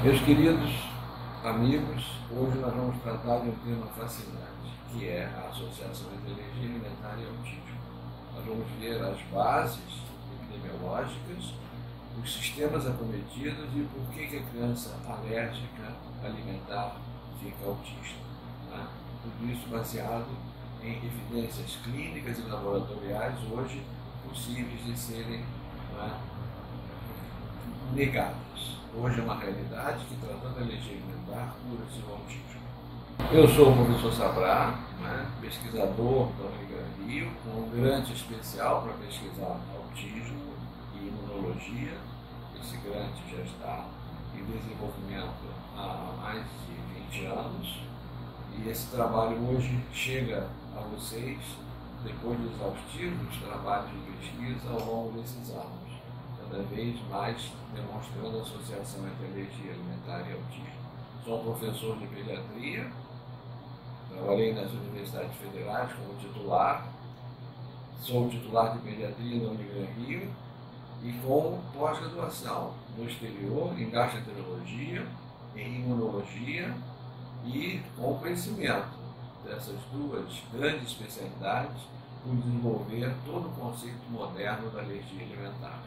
Meus queridos amigos, hoje nós vamos tratar de um tema fascinante, que é a associação entre alergia alimentar e autismo. Nós vamos ver as bases epidemiológicas, os sistemas acometidos e por que a criança alérgica alimentar fica autista. Né? Tudo isso baseado em evidências clínicas e laboratoriais hoje possíveis de serem negadas. Hoje é uma realidade que, tratando a alergia alimentar, cura-se o autismo. Eu sou o professor Sabrá, pesquisador da Unigran-Rio, com um grande especial para pesquisar autismo e imunologia. Esse grande já está em desenvolvimento há mais de 20 anos e esse trabalho hoje chega a vocês depois dos exaustivos trabalhos de pesquisa ao longo desses anos, cada vez mais demonstrando a associação entre alergia alimentar e autismo. Sou um professor de pediatria, trabalhei nas universidades federais como titular, sou titular de pediatria da Unigran-Rio e com pós-graduação no exterior em gastroenterologia, em imunologia e com conhecimento dessas duas grandes especialidades por desenvolver todo o conceito moderno da alergia alimentar.